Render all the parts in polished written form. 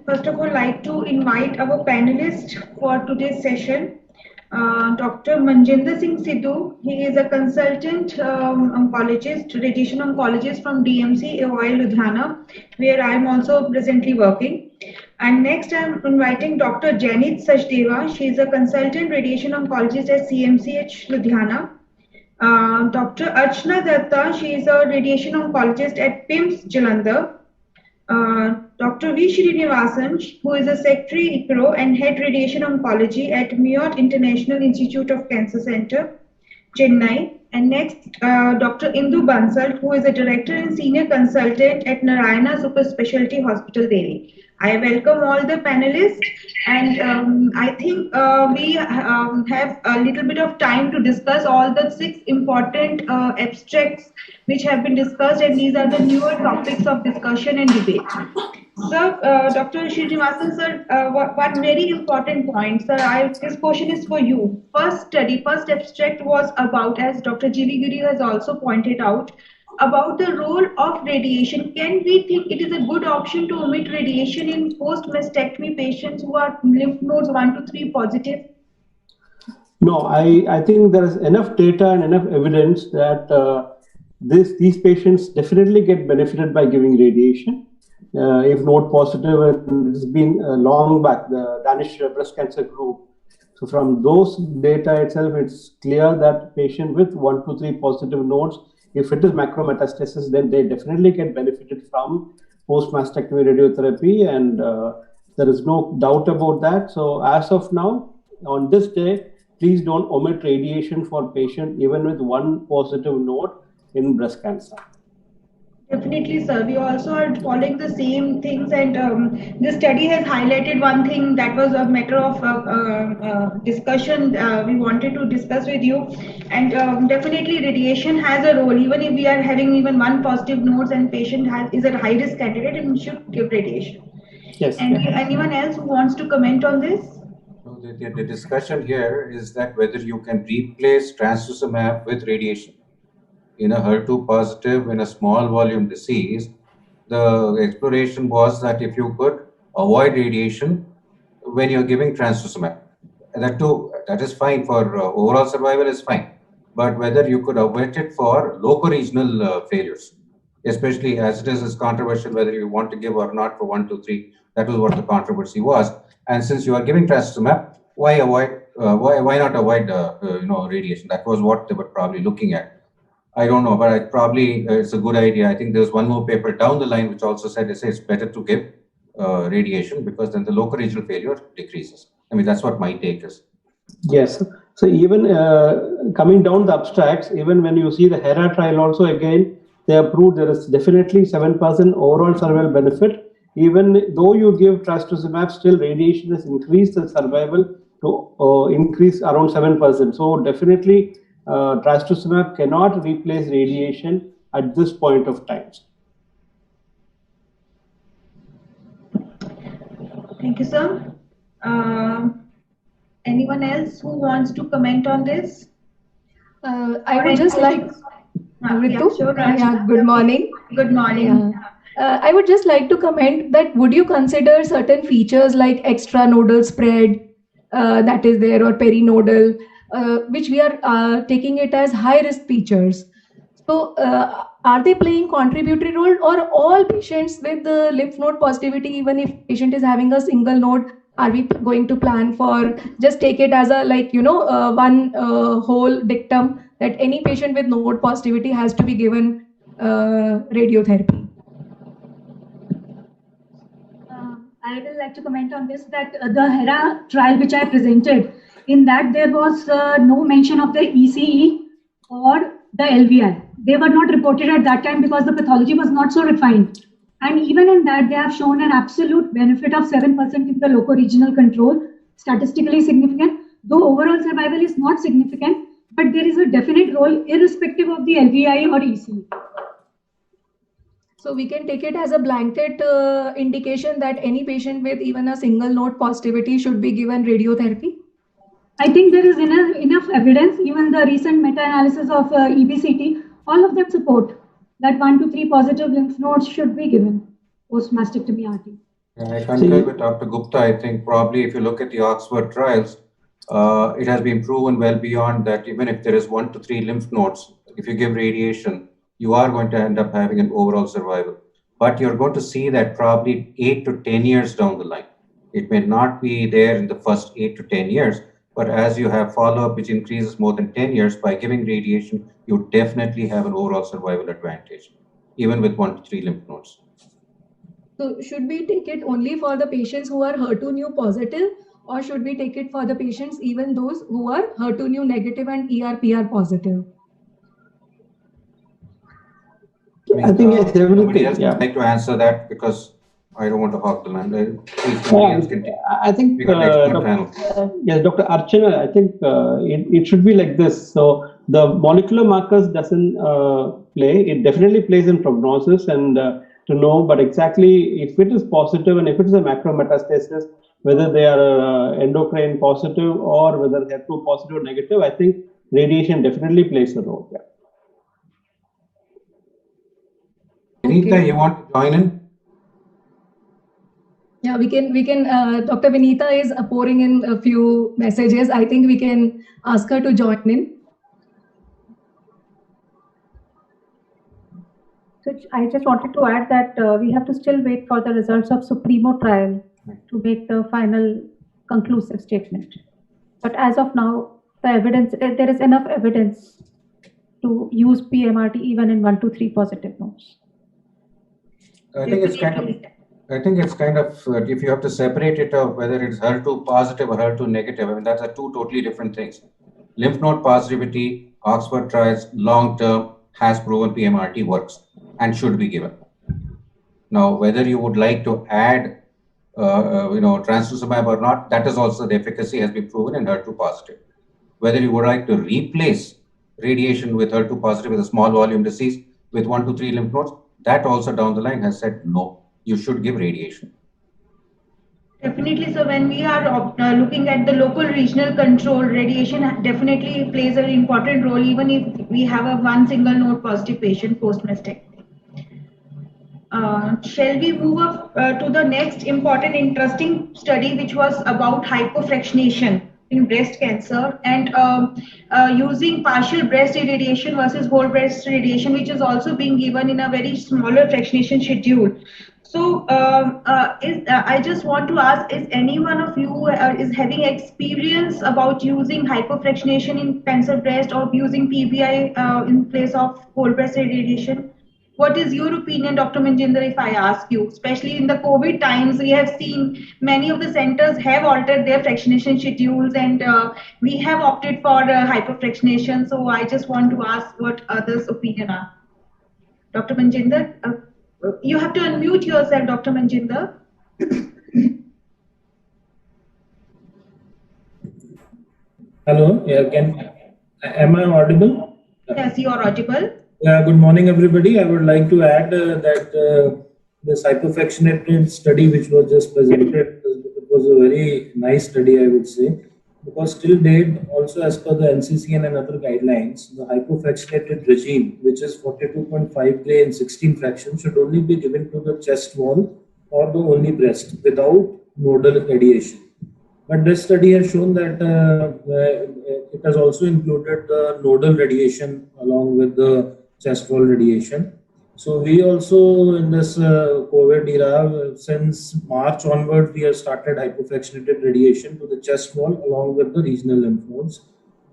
first of all like to invite our panelist for today's session, Dr. Manjinder Singh Sidhu. He is a consultant oncologist, radiation oncologist from DMC, AOI, Ludhiana, where I am also presently working. And next, I am inviting Dr. Janit Sachdeva. She is a consultant radiation oncologist at CMCH, Ludhiana. Dr. Archana Datta, she is a radiation oncologist at PIMS, Jalandhar. Dr. V. Srinivasan, who is a secretary ICRO and head radiation oncology at Miyot International Institute of Cancer Center, Chennai. And next, Dr. Indu Bansal, who is a director and senior consultant at Narayana Super Specialty Hospital, Delhi. I welcome all the panelists, and I think we have a little bit of time to discuss all the 6 important abstracts which have been discussed, and these are the newer topics of discussion and debate. So, Dr. Srinivasan, sir, one very important point, sir. This question is for you. First abstract was about, as Dr. G.V. Giri has also pointed out, about the role of radiation. Can we think it is a good option to omit radiation in post-mastectomy patients who are lymph nodes 1 to 3 positive? No, I think there is enough data and enough evidence that these patients definitely get benefited by giving radiation. If node positive, and it's been long back, the Danish breast cancer group. So from those data itself, it's clear that patient with 1 to 3 positive nodes, if it is macrometastasis, then they definitely get benefited from post-mastectomy radiotherapy, and there is no doubt about that. So as of now, on this day, please don't omit radiation for patient even with 1 positive node in breast cancer. Definitely, sir. We also are following the same things, and the study has highlighted one thing that was a matter of discussion we wanted to discuss with you. And definitely, radiation has a role. Even if we are having even 1 positive nodes and patient is a high risk candidate, and we should give radiation. Yes. And anyone else who wants to comment on this? The discussion here is that whether you can replace trastuzumab with radiation. In a HER2 positive, in a small volume disease, the exploration was that if you could avoid radiation when you're giving trastuzumab, that is fine for overall survival is fine. But whether you could avoid it for loco-regional failures, especially as it is controversial whether you want to give or not for 1, 2, 3. That was what the controversy was. And since you are giving trastuzumab, why not avoid radiation? That was what they were probably looking at. I don't know, but it's a good idea. I think there's one more paper down the line which also said it's better to give radiation because then the local regional failure decreases. I mean, that's what my take is. Yes. So even coming down the abstracts, even when you see the HERA trial also, again, they have proved there is definitely 7% overall survival benefit. Even though you give trastuzumab, still radiation has increased the survival to increase around 7%. So definitely, trastuzumab cannot replace radiation at this point of time. Thank you, sir. Anyone else who wants to comment on this? I would just like Ritu. Sure, good morning. Good morning. I would just like to comment that would you consider certain features like extranodal spread that is there or perinodal, which we are taking it as high-risk features. So are they playing contributory role, or all patients with the lymph node positivity, even if patient is having a single node, are we going to plan for just take it as a one whole dictum that any patient with node positivity has to be given radiotherapy? I will like to comment on this, that the HERA trial which I presented, in that there was no mention of the ECE or the LVI. They were not reported at that time because the pathology was not so refined. And even in that, they have shown an absolute benefit of 7% in the loco-regional control, statistically significant, though overall survival is not significant, but there is a definite role irrespective of the LVI or ECE. So we can take it as a blanket indication that any patient with even a single node positivity should be given radiotherapy? I think there is enough evidence, even the recent meta-analysis of EBCT, all of them support that 1 to 3 positive lymph nodes should be given post-mastectomy RT. I concur with Dr. Gupta. I think probably if you look at the Oxford trials, it has been proven well beyond that even if there is 1 to 3 lymph nodes, if you give radiation, you are going to end up having an overall survival. But you're going to see that probably 8 to 10 years down the line. It may not be there in the first 8 to 10 years, but as you have follow-up which increases more than 10 years by giving radiation, you definitely have an overall survival advantage, even with 1 to 3 lymph nodes. So should we take it only for the patients who are HER2/neu positive, or should we take it for the patients even those who are HER2/neu negative and ER/PR positive? I think it's everything. Somebody else would like to answer that because I don't want to hog the land. Please, somebody else can take. I think We got an expert panel. Yes, Dr. Archana, I think it should be like this. So the molecular markers doesn't play. It definitely plays in prognosis and to know, but exactly if it is positive and if it is a macrometastasis, whether they are endocrine positive or whether they are HER2 positive or negative, I think radiation definitely plays a role. Yeah. Vinita, you want to join in? Yeah, we can, Dr. Vinita is pouring in a few messages. I think we can ask her to join in. So I just wanted to add that we have to still wait for the results of Supremo trial to make the final conclusive statement. But as of now, the evidence, there is enough evidence to use PMRT even in 1 to 3 positive nodes. I think it's kind of, if you have to separate it out, whether it's HER2 positive or HER2 negative, I mean, that's two totally different things. Lymph node positivity, Oxford trials, long-term has proven PMRT works and should be given. Now, whether you would like to add, trastuzumab or not, that is also the efficacy has been proven in HER2 positive. Whether you would like to replace radiation with HER2 positive with a small volume disease with 1 to 3 lymph nodes, that also down the line has said, no, you should give radiation. Definitely. So when we are looking at the local regional control, radiation definitely plays an important role, even if we have a one single node positive patient post-mastectomy. Shall we move up to the next important, interesting study, which was about hypofractionation in breast cancer and using partial breast irradiation versus whole breast irradiation, which is also being given in a very smaller fractionation schedule. So I just want to ask, is any one of you is having experience about using hypofractionation in cancer breast or using PBI in place of whole breast irradiation? What is your opinion, Dr. Manjinder, if I ask you? Especially in the COVID times, we have seen many of the centers have altered their fractionation schedules and we have opted for hypofractionation. So I just want to ask what others' opinion are. Dr. Manjinder, you have to unmute yourself, Dr. Manjinder. Hello, am I audible? Yes, you are audible. Good morning, everybody. I would like to add that this hypofractionated study, which was just presented, it was a very nice study, I would say, because till date, also as per the NCCN and other guidelines, the hypofractionated regime, which is 42.5 Gray and 16 fractions, should only be given to the chest wall or the only breast without nodal radiation. But this study has shown that it has also included the nodal radiation along with the chest wall radiation. So we also in this COVID era, since March onward, we have started hypofractionated radiation to the chest wall along with the regional lymph nodes.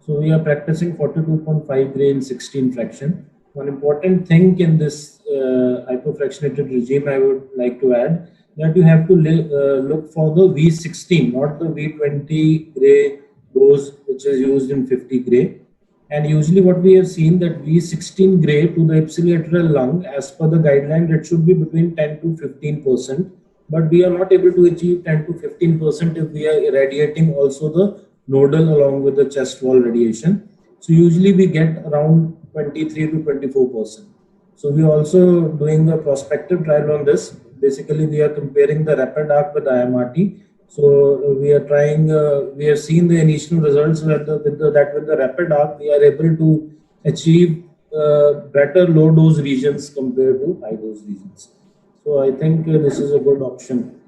So we are practicing 42.5 Gray and 16 fraction. One important thing in this hypofractionated regime I would like to add, that you have to look for the V16, not the V20 Gray dose, which is used in 50 Gray. And usually what we have seen that V16 Gray to the ipsilateral lung, as per the guideline, it should be between 10 to 15%. But we are not able to achieve 10 to 15% if we are irradiating also the nodal along with the chest wall radiation. So usually we get around 23 to 24%. So we are also doing a prospective trial on this. Basically, we are comparing the rapid arc with IMRT. So we are trying. We have seen the initial results with the rapid arc, we are able to achieve better low dose regions compared to high dose regions. So I think this is a good option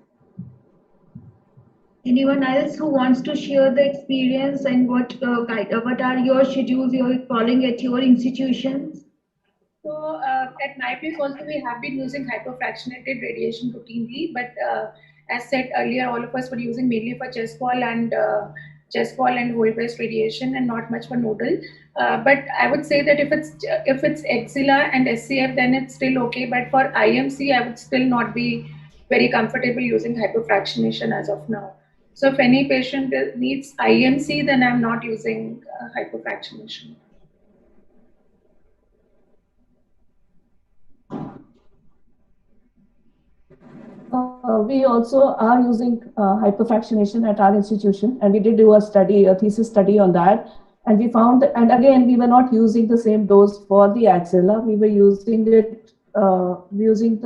Anyone else who wants to share the experience and what are your schedules you're following at your institutions? So at my place also we have been using hypofractionated radiation routinely, but as said earlier, all of us were using mainly for chest wall and whole breast radiation, and not much for nodal. But I would say that if it's axilla and SCF, then it's still okay. But for IMC, I would still not be very comfortable using hypofractionation as of now. So if any patient needs IMC, then I'm not using hypofractionation. We also are using hyperfractionation at our institution, and we did do a thesis study on that. And we found that, and again, we were not using the same dose for the axilla. We were using the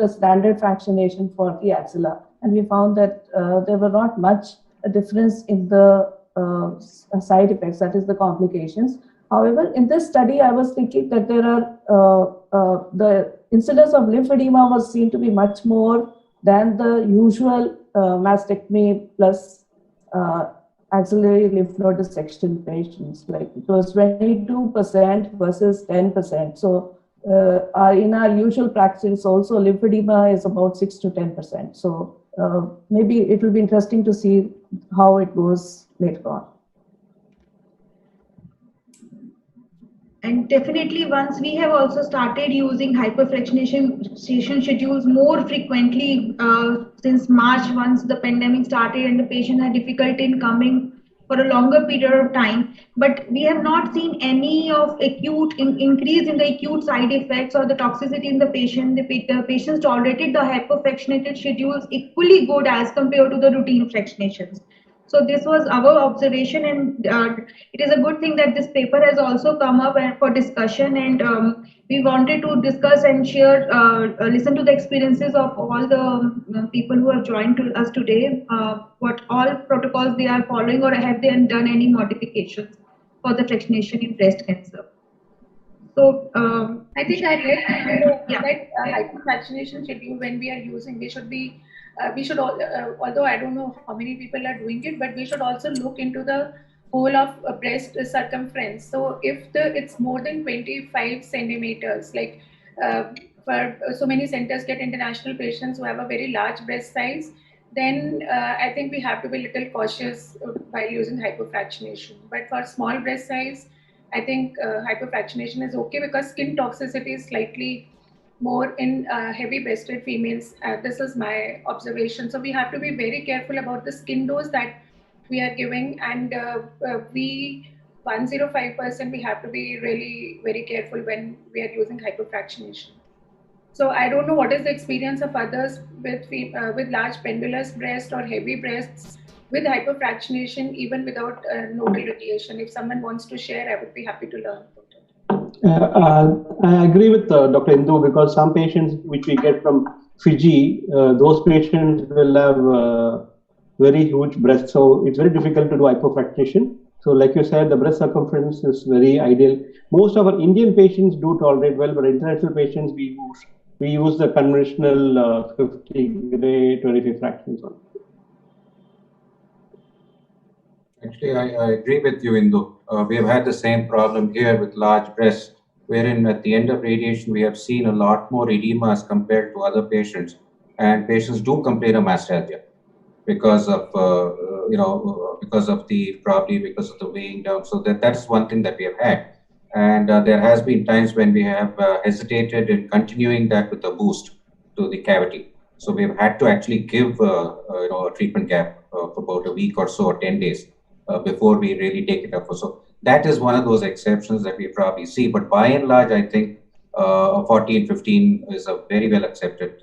standard fractionation for the axilla. And we found that there were not much a difference in the side effects, that is the complications. However, in this study, I was thinking that there are, the incidence of lymphedema was seen to be much more than the usual mastectomy plus axillary lymph node dissection patients. Like it was 22% versus 10%. So in our usual practice also lymphedema is about 6 to 10%. So maybe it will be interesting to see how it goes later on. And definitely once we have also started using hyperfractionation schedules more frequently since March, once the pandemic started and the patient had difficulty in coming for a longer period of time. But we have not seen any of increase in the acute side effects or the toxicity in the patient. The patients tolerated the hyperfractionated schedules equally good as compared to the routine fractionations. So this was our observation, and it is a good thing that this paper has also come up for discussion, and we wanted to discuss and share, listen to the experiences of all the people who have joined us today, what all protocols they are following, or have they done any modifications for the fractionation in breast cancer. So I think I read that hyperfractionation schedule when we are using, we should although I don't know how many people are doing it, but we should also look into the whole of breast circumference. So if it's more than 25 centimeters, like for so many centers get international patients who have a very large breast size, then I think we have to be a little cautious while using hypofractionation. But for small breast size, I think hypofractionation is okay because skin toxicity is slightly more in heavy breasted females. This is my observation. So we have to be very careful about the skin dose that we are giving, and 105%, we have to be really very careful when we are using hypofractionation. So I don't know what is the experience of others with large pendulous breast or heavy breasts with hypofractionation, even without nodal radiation. If someone wants to share, I would be happy to learn about it. I agree with Dr. Indu, because some patients which we get from Fiji, those patients will have very huge breasts, so it's very difficult to do hypofractionation. So like you said, the breast circumference is very ideal. Most of our Indian patients do tolerate well, but international patients, we use the conventional 50 gray 25 fractions on. Actually, I agree with you, Indu. We have had the same problem here with large breasts, wherein at the end of radiation, we have seen a lot more edema as compared to other patients. And patients do complain of mastalgia because of, because of the weighing down. So that's one thing that we have had. And there has been times when we have hesitated in continuing that with a boost to the cavity. So we've had to actually give a treatment gap for about a week or so, or 10 days. Before we really take it up. So that is one of those exceptions that we probably see. But by and large, I think 14, 15 is a very well accepted.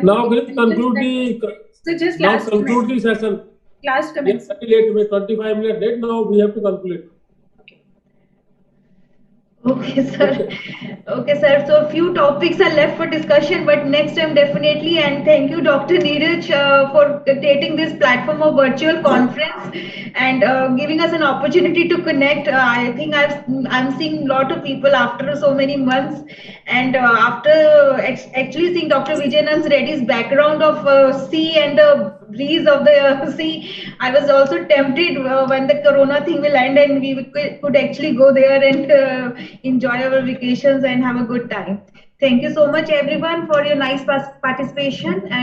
Now we'll conclude the session. Last comments. Late, 25 minutes late. Now we have to conclude. Okay, sir. Okay, sir. So a few topics are left for discussion, but next time definitely. And thank you, Dr. Neeraj, for creating this platform of virtual conference and giving us an opportunity to connect. I think I'm seeing a lot of people after so many months, and after actually seeing Dr. Vijayanand Reddy's background of C and the breeze of the sea. I was also tempted when the corona thing will end and we could actually go there and enjoy our vacations and have a good time. Thank you so much everyone for your nice participation, and